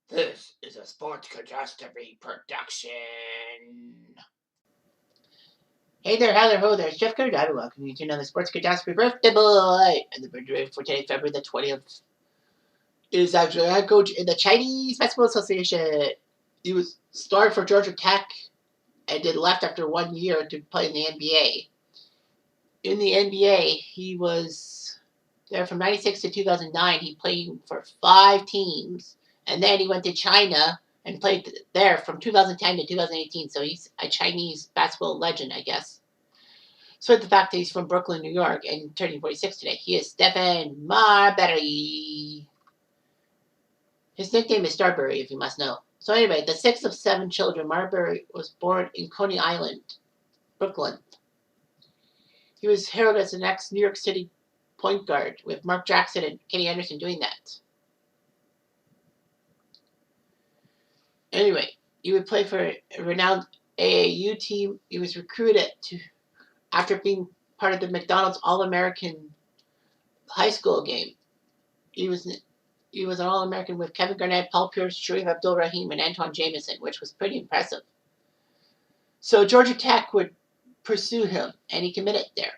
This is a Sports Catastrophe production. Hey there, hi there, ho there. It's Jeff Carter. I welcome you to another Sports Catastrophe birthday boy. And the birthday for today, February the 20th, is actually a head coach in the Chinese Basketball Association. He was started for Georgia Tech and then left after 1 year to play in the NBA. In the NBA, he was there from 96 to 2009. He played for 5 teams. And then he went to China and played there from 2010 to 2018. So he's a Chinese basketball legend, I guess. So the fact that he's from Brooklyn, New York, and turning 46 today, he is Stephen Marbury. His nickname is Starbury, if you must know. So anyway, the sixth of 7 children, Marbury was born in Coney Island, Brooklyn. He was heralded as the next New York City point guard, with Mark Jackson and Kenny Anderson doing that. Anyway, he would play for a renowned AAU team. He was recruited after being part of the McDonald's All-American high school game. He was an All-American with Kevin Garnett, Paul Pierce, Sharif Abdul-Rahim, and Antoine Jamison, which was pretty impressive. So Georgia Tech would pursue him, and he committed there.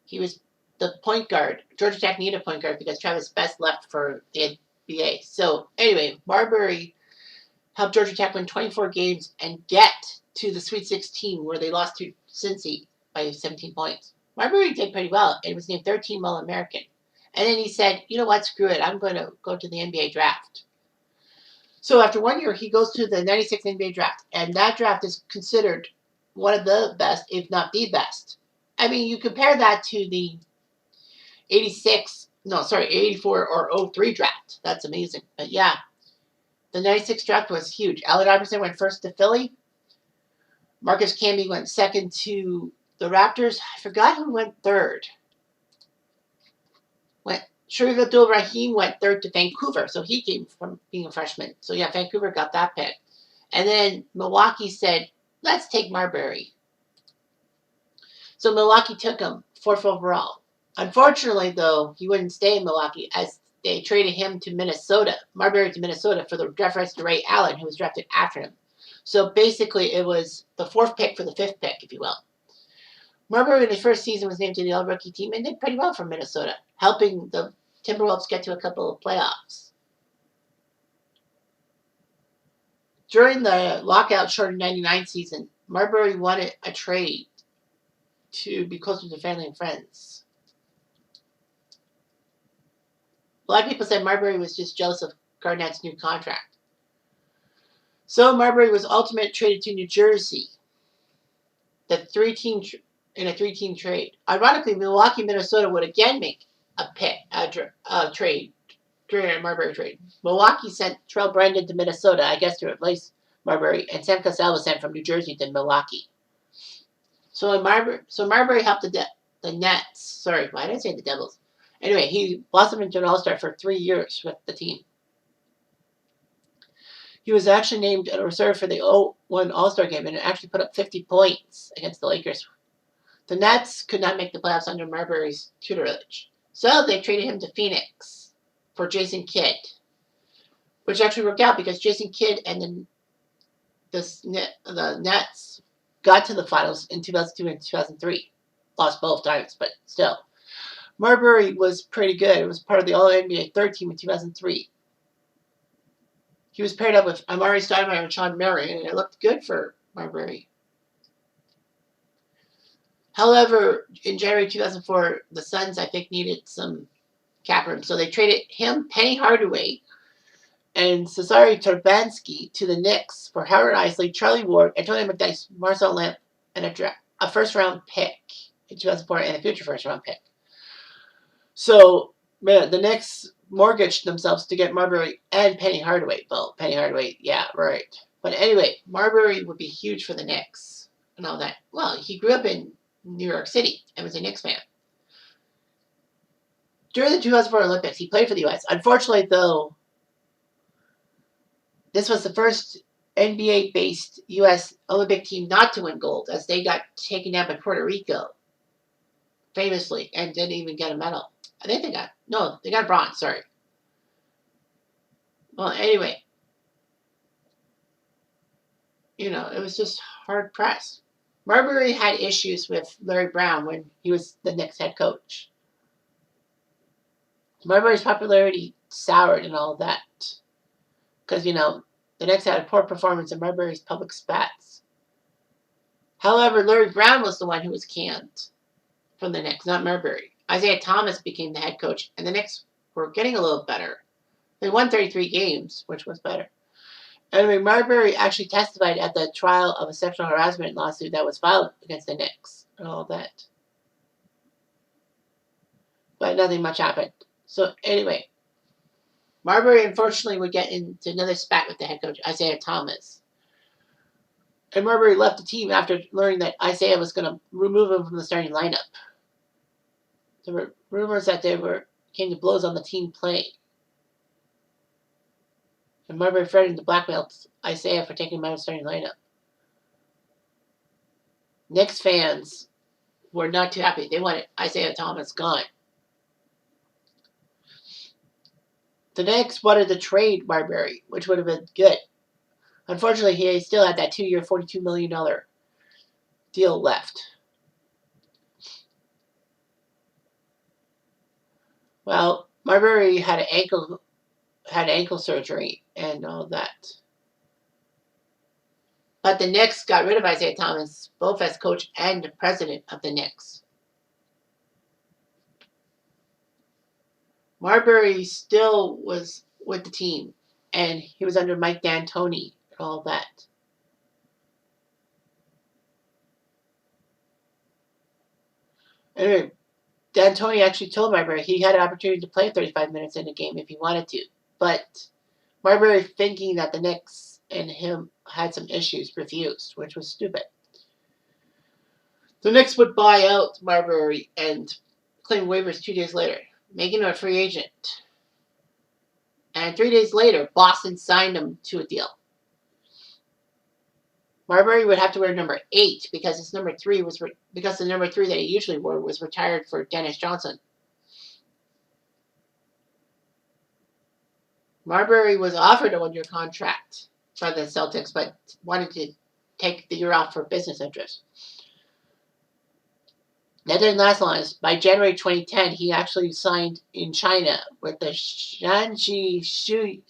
He was the point guard. Georgia Tech needed a point guard because Travis Best left for the NBA. So anyway, Marbury helped Georgia Tech win 24 games and get to the Sweet 16, where they lost to Cincy by 17 points. Marbury did pretty well and was named 13th All-American. And then he said, you know what, screw it, I'm going to go to the NBA draft. So after 1 year, he goes to the 96 NBA draft, and that draft is considered one of the best, if not the best. I mean, you compare that to the 84 or 03 draft. That's amazing. But yeah, the 96 draft was huge. Allen Iverson went first to Philly. Marcus Camby went second to the Raptors. I forgot who went third. Sharif Abdul-Rahim went third to Vancouver, so he came from being a freshman. So yeah, Vancouver got that pick. And then Milwaukee said, let's take Marbury. So Milwaukee took him, 4th overall. Unfortunately, though, he wouldn't stay in Milwaukee as they traded him to Minnesota, Marbury to Minnesota, for the draft rights to Ray Allen, who was drafted after him. So basically, it was the 4th pick for the 5th pick, if you will. Marbury in his first season was named to the All-Rookie team and did pretty well for Minnesota, helping the Timberwolves get to a couple of playoffs. During the lockout-shortened 99 season, Marbury wanted a trade to be closer to family and friends. A lot of people said Marbury was just jealous of Garnett's new contract. So Marbury was ultimately traded to New Jersey. In a 3-team trade. Ironically, Milwaukee, Minnesota would again make a trade during a Marbury trade. Milwaukee sent Terrell Brandon to Minnesota, I guess, to replace Marbury, and Sam Cassell was sent from New Jersey to Milwaukee. So Marbury helped the Nets. Sorry, why did I say the Devils? Anyway, he blossomed into an All-Star for 3 years with the team. He was actually named a reserve for the 0-1 All-Star game and actually put up 50 points against the Lakers. The Nets could not make the playoffs under Marbury's tutelage. So they traded him to Phoenix for Jason Kidd, which actually worked out because Jason Kidd and the Nets got to the finals in 2002 and 2003. Lost both times, but still. Marbury was pretty good. It was part of the All-NBA third team in 2003. He was paired up with Amari Stoudemire and Sean Marion, and it looked good for Marbury. However, in January 2004, the Suns, I think, needed some cap room. So they traded him, Penny Hardaway, and Cesare Turbansky to the Knicks for Howard Isley, Charlie Ward, Antonio McDyess, Marcel Lamp, and a first-round pick in 2004 and a future first-round pick. So, man, the Knicks mortgaged themselves to get Marbury and Penny Hardaway. Well, Penny Hardaway, yeah, right. But anyway, Marbury would be huge for the Knicks and all that. Well, he grew up in New York City and was a Knicks fan. During the 2004 Olympics, he played for the U.S. Unfortunately, though, this was the first NBA-based U.S. Olympic team not to win gold, as they got taken down by Puerto Rico, famously, and didn't even get a medal. I think they got bronze, sorry. Well, anyway, it was just hard pressed. Marbury had issues with Larry Brown when he was the Knicks head coach. Marbury's popularity soured and all that. Because, the Knicks had a poor performance in Marbury's public spats. However, Larry Brown was the one who was canned from the Knicks, not Marbury. Isaiah Thomas became the head coach, and the Knicks were getting a little better. They won 33 games, which was better. Anyway, Marbury actually testified at the trial of a sexual harassment lawsuit that was filed against the Knicks and all that. But nothing much happened. So anyway, Marbury unfortunately would get into another spat with the head coach, Isaiah Thomas. And Marbury left the team after learning that Isaiah was going to remove him from the starting lineup. There were rumors that came to blows on the team play. And Marbury threatened to blackmail Isaiah for taking him out of the starting lineup. Knicks fans were not too happy. They wanted Isaiah Thomas gone. The Knicks wanted to trade Marbury, which would have been good. Unfortunately, he still had that 2-year, $42 million deal left. Well, Marbury had ankle surgery and all that. But the Knicks got rid of Isaiah Thomas, both as coach and president of the Knicks. Marbury still was with the team, and he was under Mike D'Antoni and all that. Anyway, D'Antoni actually told Marbury he had an opportunity to play 35 minutes in a game if he wanted to. But Marbury, thinking that the Knicks and him had some issues, refused, which was stupid. The Knicks would buy out Marbury and claim waivers 2 days later, making him a free agent. And 3 days later, Boston signed him to a deal. Marbury would have to wear number 8 because his number 3 because the number 3 that he usually wore was retired for Dennis Johnson. Marbury was offered a 1-year contract by the Celtics, but wanted to take the year off for business interests. That didn't last long. By January 2010, he actually signed in China with the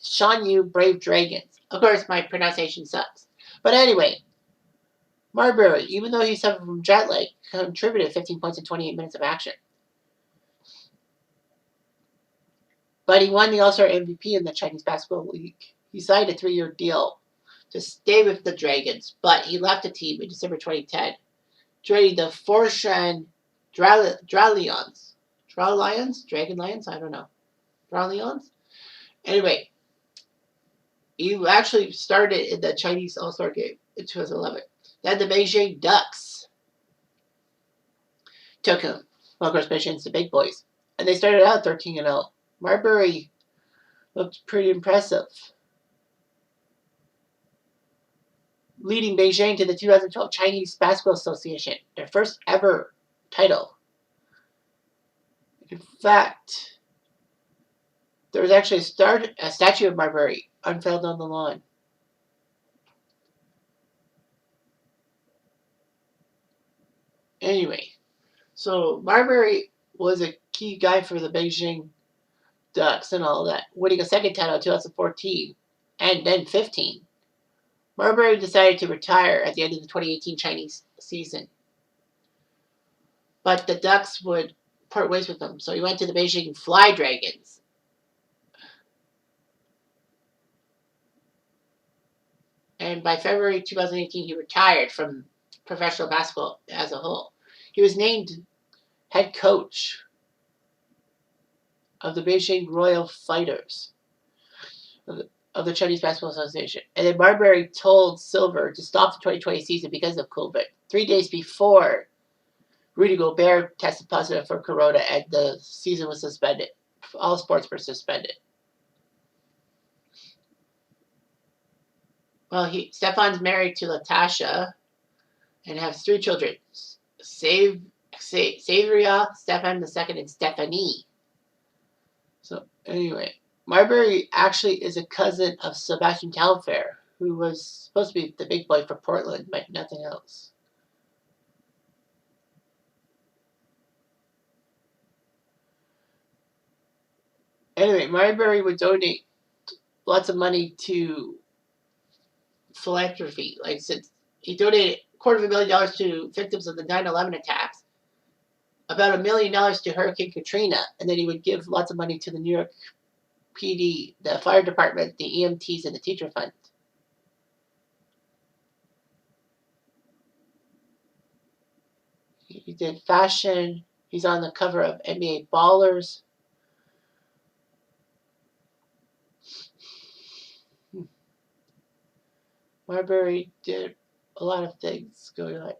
Shanyu Brave Dragons. Of course, my pronunciation sucks. But anyway, Marbury, even though he suffered from jet lag, contributed 15 points in 28 minutes of action. But he won the All-Star MVP in the Chinese Basketball League. He signed a 3-year deal to stay with the Dragons, but he left the team in December 2010, joining the Foshan Dralions. Dragon Lions? I don't know. Dralions? Anyway, he actually started in the Chinese All-Star game in 2011. Then the Beijing Ducks took him. Well, of course, Beijing's the big boys. And they started out 13-0. Marbury looked pretty impressive, leading Beijing to the 2012 Chinese Basketball Association, their first ever title. In fact, there was actually a statue of Marbury unveiled on the lawn. Anyway, so Marbury was a key guy for the Beijing Ducks and all that, winning a second title in 2014 and then 15. Marbury decided to retire at the end of the 2018 Chinese season, but the Ducks would part ways with him, so he went to the Beijing Fly Dragons. And by February 2018, he retired from professional basketball as a whole. He was named head coach of the Beijing Royal Fighters of the Chinese Basketball Association. And then Marbury told Silver to stop the 2020 season because of COVID 3 days before Rudy Gobert tested positive for corona and the season was suspended. All sports were suspended. Well, Stefan's married to Latasha and has 3 children. Savoria, Stefan II, and Stephanie. So, anyway, Marbury actually is a cousin of Sebastian Telfair. who was supposed to be the big boy for Portland, but nothing else. Anyway, Marbury would donate lots of money to philanthropy. Like, since he donated $250,000 to victims of the 9/11 attacks, about $1 million to Hurricane Katrina, and then he would give lots of money to the New York PD, the fire department, the EMTs, and the teacher fund. He did fashion. He's on the cover of NBA Ballers. Marbury did a lot of things going on.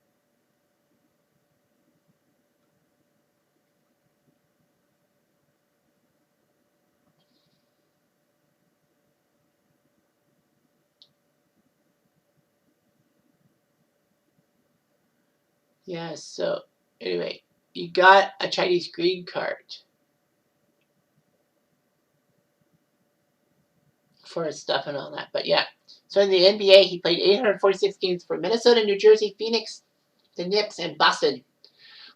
Yeah, so anyway, you got a Chinese green card for his stuff and all that. But yeah, so in the NBA, he played 846 games for Minnesota, New Jersey, Phoenix, the Knicks, and Boston.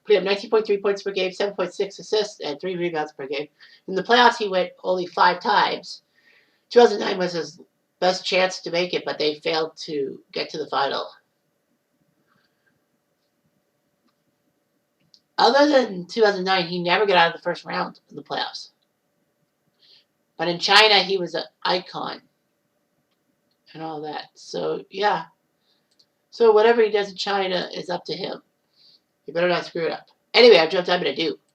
Put up 19.3 points per game, 7.6 assists, and 3 rebounds per game. In the playoffs, he went only 5 times. 2009 was his best chance to make it, but they failed to get to the final. Other than 2009, he never got out of the first round of the playoffs. But in China, he was an icon and all that. So, yeah. So, whatever he does in China is up to him. You better not screw it up. Anyway, I've jumped. I'm going to do.